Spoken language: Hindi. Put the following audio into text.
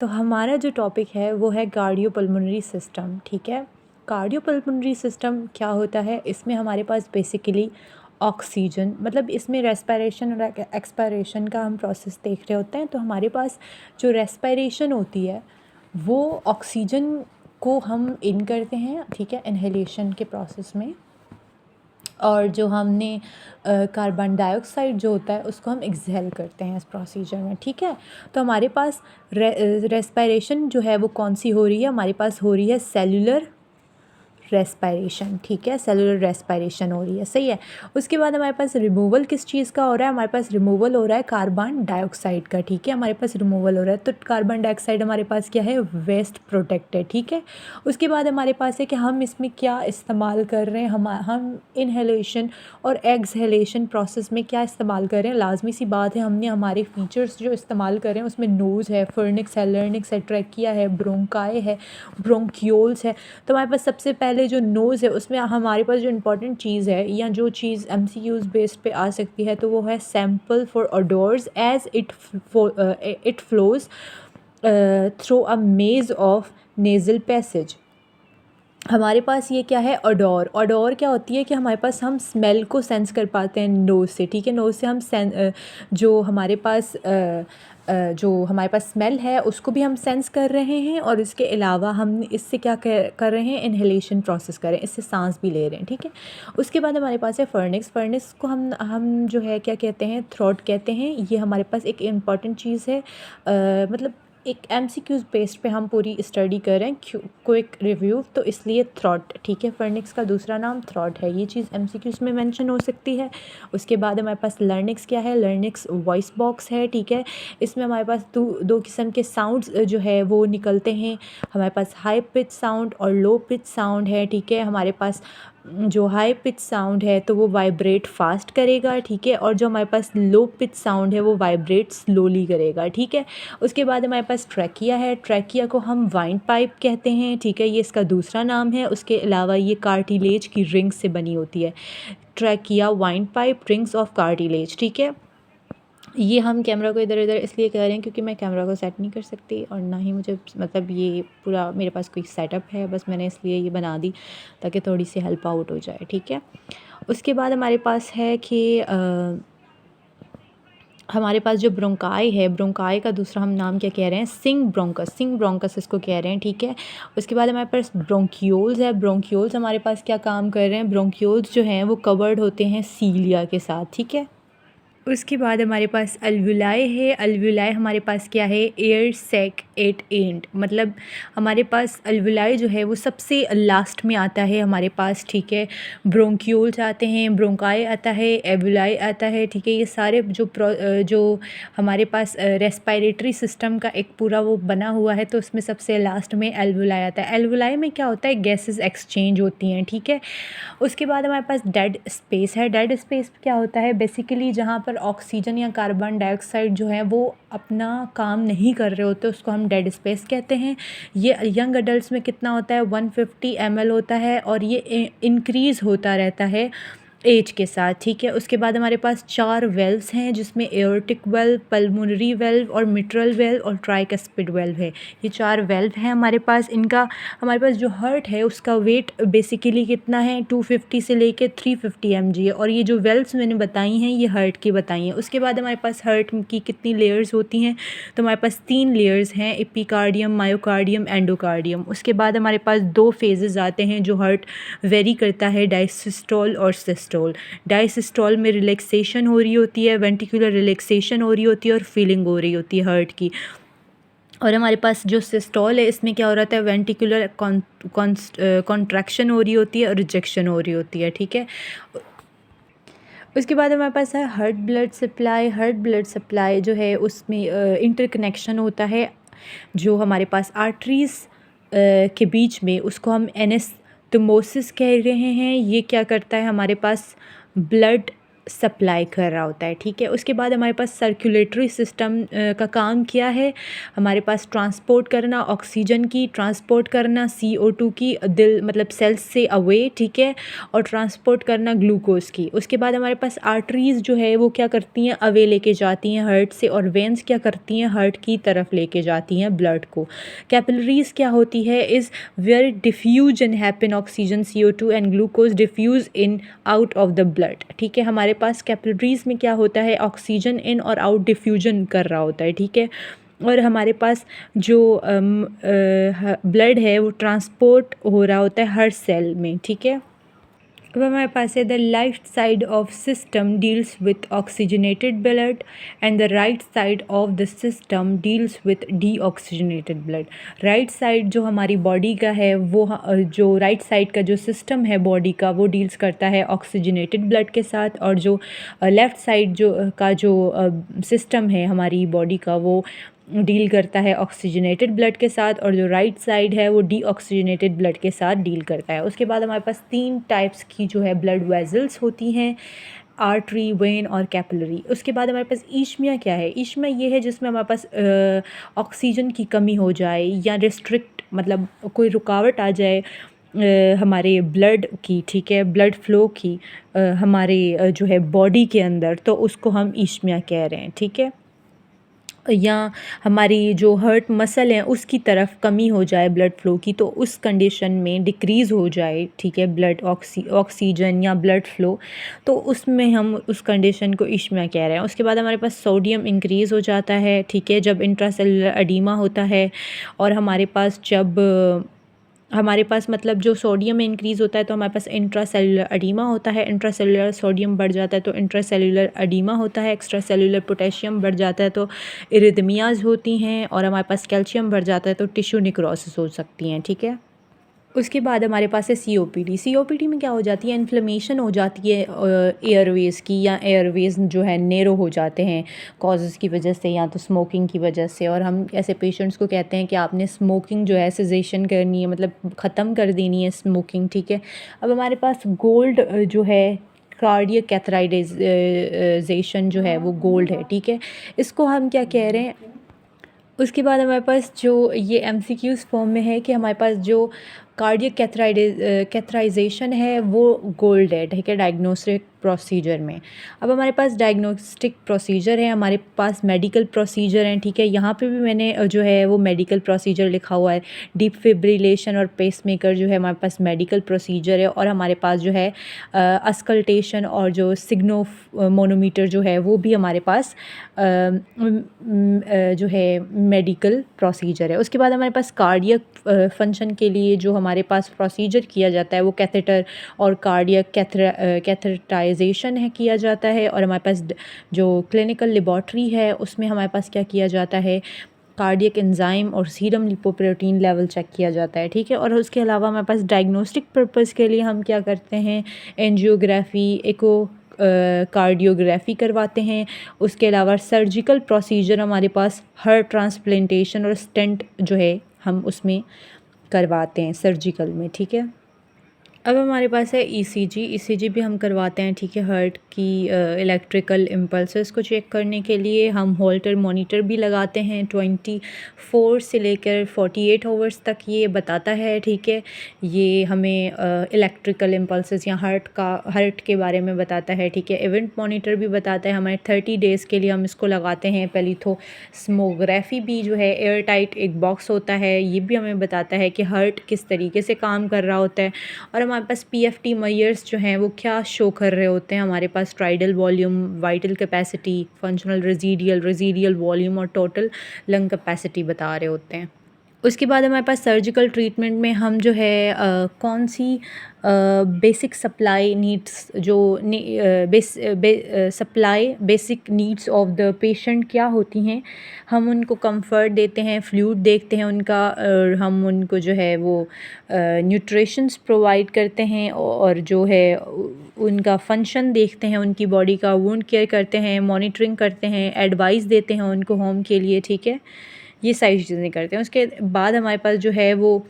तो हमारा जो टॉपिक है वो है कार्डियोपल्मोनरी सिस्टम, ठीक है। कार्डियोपल्मोनरी सिस्टम क्या होता है, इसमें हमारे पास बेसिकली ऑक्सीजन, मतलब इसमें रेस्पिरेशन और एक्सपायरेशन का हम प्रोसेस देख रहे होते हैं। तो हमारे पास जो रेस्पिरेशन होती है वो ऑक्सीजन को हम इन करते हैं, ठीक है, इन्हेलेशन के प्रोसेस में, और जो हमने कार्बन डाइऑक्साइड जो होता है उसको हम एक्सहेल करते हैं इस प्रोसीजर में, ठीक है। तो हमारे पास रेस्पिरेशन जो है वो कौन सी हो रही है, हमारे पास हो रही है सेलुलर रेस्पिरेशन, ठीक है, सेलुलर रेस्पिरेशन हो रही है, सही है। उसके बाद हमारे पास रिमूवल किस चीज़ का हो रहा है, हमारे पास रिमूवल हो रहा है कार्बन डाइऑक्साइड का, ठीक है, हमारे पास रिमूवल हो रहा है। तो कार्बन डाइऑक्साइड हमारे पास क्या है, वेस्ट प्रोटेक्ट है, ठीक है। उसके बाद हमारे पास है कि हम इसमें क्या इस्तेमाल कर रहे हैं, हम इनहेलेशन और एक्सहेलेशन प्रोसेस में क्या इस्तेमाल कर रहे हैं। लाजमी सी बात है, हमने हमारे फीचर्स जो इस्तेमाल कर रहे हैं उसमें नोज़ है, फर्निक्स है, लर्निक्स है, ट्रैकिया है, ब्रोंकाई है, ब्रोंक्यूल्स है। तो हमारे पास सबसे पहले जो नोज़ है उसमें हमारे पास जो इम्पॉर्टेंट चीज़ है या जो चीज़ MCQs बेस्ड पे आ सकती है तो वो है sample for odours as it flows through a maze of nasal passage. हमारे पास ये क्या है, ओडोर। ओडोर क्या होती है कि हमारे पास हम स्मेल को सेंस कर पाते हैं नोज़ से, ठीक है। नोज़ से हम जो हमारे पास जो हमारे पास स्मेल है उसको भी हम सेंस कर रहे हैं, और इसके अलावा हम इससे क्या कर रहे हैं, इन्हेलेशन प्रोसेस कर रहे हैं, इससे सांस भी ले रहे हैं, ठीक है। उसके बाद हमारे पास है फर्निक्स। फर्निक्स को हम जो है क्या कहते हैं, थ्रोट कहते हैं। ये हमारे पास एक इम्पॉर्टेंट चीज़ है, मतलब एक MCQs बेस्ड पे हम पूरी स्टडी कर रहे हैं, क्विक रिव्यू, तो इसलिए थ्रॉट, ठीक है। फर्निक्स का दूसरा नाम थ्रॉट है, ये चीज़ MCQs में मेंशन हो सकती है। उसके बाद हमारे पास लर्निक्स क्या है, लर्निक्स वॉइस बॉक्स है, ठीक है। इसमें हमारे पास दो किस्म के साउंड्स जो है वो निकलते हैं। हमारे पास हाई पिच साउंड और लो पिच साउंड है, ठीक है। हमारे पास जो हाई पिच साउंड है तो वो वाइब्रेट फास्ट करेगा, ठीक है, और जो हमारे पास लो पिच साउंड है वो वाइब्रेट स्लोली करेगा, ठीक है। उसके बाद हमारे पास ट्रैकिया है। ट्रैकिया को हम वाइंड पाइप कहते हैं, ठीक है, ये इसका दूसरा नाम है। उसके अलावा ये कार्टिलेज की रिंग्स से बनी होती है। Trachea, wind pipe, rings of cartilage, ठीक है। ये हम कैमरा को इधर उधर इसलिए कर रहे हैं क्योंकि मैं कैमरा को सेट नहीं कर सकती, और ना ही मुझे, मतलब ये पूरा मेरे पास कोई सेटअप है, बस मैंने इसलिए ये बना दी ताकि थोड़ी सी हेल्प आउट हो जाए, ठीक है। उसके बाद हमारे पास है कि हमारे पास जो ब्रोंकाई है, ब्रोंकाई का दूसरा हम नाम क्या कह रहे हैं, सिंग ब्रोंकस, सिंग ब्रोंकस इसको कह रहे हैं, ठीक है। उसके बाद हमारे पास ब्रोंक्यूल्स है। ब्रोंक्यूल्स हमारे पास क्या काम कर रहे हैं, ब्रोंक्यूल्स जो हैं वो कवर्ड होते हैं सीलिया के साथ, ठीक है। उसके बाद हमारे पास अल्वुलाई है। अल्वुलाई हमारे पास क्या है, एयर सैक एट एंड, मतलब हमारे पास अल्वुलाई जो है वो सबसे लास्ट में आता है हमारे पास, ठीक है। ब्रोंक्यूल्स आते हैं, ब्रोंकाई आता है, एल्वुलाई आता है, ठीक है। ये सारे जो हमारे पास रेस्पिरेटरी सिस्टम का एक पूरा वो बना हुआ है, तो उसमें सबसे लास्ट में एल्वुलाई आता है। एल्वुलाई में क्या होता है, गैसेस एक्सचेंज होती हैं, ठीक है। उसके बाद हमारे पास डेड स्पेस है। डेड स्पेस क्या होता है, बेसिकली जहाँ पर ऑक्सीजन या कार्बन डाइऑक्साइड जो है वो अपना काम नहीं कर रहे होते, उसको हम डेड स्पेस कहते हैं। ये यंग अडल्ट में कितना होता है, 150 ml होता है, और ये इंक्रीज़ होता रहता है एज के साथ, ठीक है। उसके बाद हमारे पास 4 वेल्व्स हैं जिसमें एओर्टिक वेल्व, पल्मोनरी वेल्व और मिट्रल वेल्व और ट्राइकस्पिड वेल्व है। ये 4 वेल्व हैं हमारे पास। इनका हमारे पास जो हार्ट है उसका वेट बेसिकली कितना है, 250 से लेके 350 mg है, और ये जो वेल्व्स मैंने बताई हैं ये हार्ट की बताई हैं। उसके बाद हमारे पास हार्ट की कितनी लेयर्स होती हैं, तो हमारे पास 3 लेयर्स हैं, एपिकार्डियम, मायोकार्डियम, एंडोकार्डियम। उसके बाद हमारे पास 2 फेजेस आते हैं जो हार्ट वेरी करता है, डायसिस्टोल और सिस्टोल। डायसिस्टोल में रिलैक्सेशन हो रही होती है, वेंटिकुलर रिलैक्सेशन हो रही होती है और फीलिंग हो रही होती है हार्ट की। और हमारे पास जो सिस्टोल है इसमें क्या हो रहा है, वेंटिकुलर कॉन्ट्रैक्शन हो रही होती है और रिजेक्शन हो रही होती है, ठीक है। उसके बाद हमारे पास है heart blood supply. Heart blood supply जो है उसमें इंटरकनेक्शन होता है जो हमारे पास आर्टरीज़ के बीच में, उसको हम एनेस्थीमोसिस कह रहे हैं। ये क्या करता है, हमारे पास ब्लड सप्लाई कर रहा होता है, ठीक है। उसके बाद हमारे पास सर्कुलेटरी सिस्टम का काम क्या है, हमारे पास ट्रांसपोर्ट करना ऑक्सीजन की, ट्रांसपोर्ट करना CO2 की दिल मतलब सेल्स से अवे, ठीक है, और ट्रांसपोर्ट करना ग्लूकोज की। उसके बाद हमारे पास आर्टरीज़ जो है वो क्या करती हैं, अवे लेके जाती हैं हार्ट से, और वेंस क्या करती हैं, हार्ट की तरफ लेके जाती हैं ब्लड को। कैपिलरीज क्या होती है, is where diffusion happen oxygen CO2 and glucose diffuse in out of the blood, ठीक है। हमारे पास कैपिलरीज में क्या होता है, ऑक्सीजन इन और आउट डिफ्यूजन कर रहा होता है, ठीक है। और हमारे पास जो ब्लड है वो ट्रांसपोर्ट हो रहा होता है हर सेल में, ठीक है। अब हमारे पास है the left side of system deals with oxygenated blood and the right side of the system deals with deoxygenated blood. Right side जो हमारी बॉडी का है वो जो राइट साइड का जो सिस्टम है बॉडी का वो डील्स करता है ऑक्सीजनेटेड ब्लड के साथ, और जो लेफ़्ट साइड जो सिस्टम है हमारी बॉडी का वो डील करता है ऑक्सीजनेटेड ब्लड के साथ, और जो राइट साइड है वो डीऑक्सीजनेटेड ब्लड के साथ डील करता है। उसके बाद हमारे पास 3 टाइप्स की जो है ब्लड वेजल्स होती हैं, आर्टरी, वेन और कैपिलरी। उसके बाद हमारे पास ईश्मिया क्या है, ईश्मिया ये है जिसमें हमारे पास ऑक्सीजन की कमी हो जाए या रिस्ट्रिक्ट मतलब कोई रुकावट आ जाए हमारे ब्लड की, ठीक है, ब्लड फ्लो की हमारे जो है बॉडी के अंदर, तो उसको हम ईश्मिया कह रहे हैं, ठीक है। या हमारी जो हार्ट मसल है उसकी तरफ कमी हो जाए ब्लड फ्लो की, तो उस कंडीशन में डिक्रीज़ हो जाए, ठीक है, ब्लड ऑक्सीजन या ब्लड फ्लो, तो उसमें हम उस कंडीशन को इश्मिया कह रहे हैं। उसके बाद हमारे पास सोडियम इंक्रीज़ हो जाता है, ठीक है, जब इंट्रासेलुलर एडीमा होता है, और हमारे पास जब हमारे पास मतलब जो सोडियम में इंक्रीज़ होता है तो हमारे पास इंट्रासेलुलर एडीमा होता है, इंट्रासेलुलर सोडियम बढ़ जाता है तो इंट्रासेलुलर एडीमा होता है, एक्स्ट्रा सेलुलर पोटेशियम बढ़ जाता है तो इरिथमियाज़ होती हैं, और हमारे पास कैल्शियम बढ़ जाता है तो टिश्यू निक्रोसिस हो सकती हैं, ठीक है। उसके बाद हमारे पास है COPD में क्या हो जाती है, इन्फ्लेमेशन हो जाती है एयरवेज़ की, या एयरवेज़ जो है नैरो हो जाते हैं कॉजेज़ की वजह से या तो स्मोकिंग की वजह से, और हम ऐसे पेशेंट्स को कहते हैं कि आपने स्मोकिंग जो है सेसेशन करनी है, मतलब ख़त्म कर देनी है स्मोकिंग, ठीक है। अब हमारे पास गोल्ड जो है कार्डियक कैथराइडेजेशन जो है वो गोल्ड है, ठीक है, इसको हम क्या कह रहे हैं। उसके बाद हमारे पास जो ये MCQs फॉर्म में है कि हमारे पास जो कार्डियक कैथराइजेशन है वो गोल्ड है, ठीक है, डायग्नोस्टिक प्रोसीजर में। अब हमारे पास डायग्नोस्टिक प्रोसीजर है, हमारे पास मेडिकल प्रोसीजर हैं, ठीक है। यहाँ पे भी मैंने जो है वो मेडिकल प्रोसीजर लिखा हुआ है, डीप फिब्रिलेशन और पेसमेकर जो है हमारे पास मेडिकल प्रोसीजर है, और हमारे पास जो है अस्कल्टेशन और जो सिग्नोमोनोमीटर जो है वो भी हमारे पास जो है मेडिकल प्रोसीजर है। उसके बाद हमारे पास कार्डियक फंक्शन के लिए जो हमारे पास प्रोसीजर किया जाता है वो कैथेटर और कार्डियक कैथेटराइजेशन है किया जाता है, और हमारे पास जो क्लिनिकल लेबॉर्ट्री है उसमें हमारे पास क्या किया जाता है, कार्डियक एंजाइम और सीरम लिपोप्रोटीन लेवल चेक किया जाता है, ठीक है। और उसके अलावा हमारे पास डायग्नोस्टिक पर्पज़ के लिए हम क्या करते हैं, एंजियोग्राफी, एको कार्डियोग्राफी करवाते हैं। उसके अलावा सर्जिकल प्रोसीजर हमारे पास हार्ट ट्रांसप्लांटेशन और स्टेंट जो है हम उसमें करवाते हैं सर्जिकल में, ठीक है। अब हमारे पास है ECG भी हम करवाते हैं, ठीक है, हार्ट की इलेक्ट्रिकल इम्पल्सेस को चेक करने के लिए हम होल्टर मॉनिटर भी लगाते हैं 24 से लेकर 48 आवर्स तक ये बताता है, ठीक है। ये हमें इलेक्ट्रिकल इम्पल्सेस या हार्ट के बारे में बताता है, ठीक है। इवेंट मॉनिटर भी बताता है, हमारे 30 डेज़ के लिए हम इसको लगाते हैं। पैलिथोस्मोग्राफी भी जो है एयर टाइट एक बॉक्स होता है, ये भी हमें बताता है कि हार्ट किस तरीके से काम कर रहा होता है। और हमारे पास PFT मेजर्स जो हैं वो क्या शो कर रहे होते हैं, हमारे पास स्ट्राइडल volume, vital capacity, functional residual volume और टोटल लंग कैपेसिटी बता रहे होते हैं। उसके बाद हमारे पास सर्जिकल ट्रीटमेंट में हम जो है कौन सी बेसिक सप्लाई नीड्स जो basic needs of the patient क्या होती हैं, हम उनको कंफर्ट देते हैं, फ्लूइड देखते हैं उनका, और हम उनको जो है वो न्यूट्रिशंस प्रोवाइड करते हैं, और जो है उनका फंक्शन देखते हैं उनकी बॉडी का, वुंड केयर करते हैं, मॉनिटरिंग करते हैं, एडवाइस देते हैं उनको होम के लिए, ठीक है। ये सारी चीज़ें करते हैं। उसके बाद हमारे पास जो है वो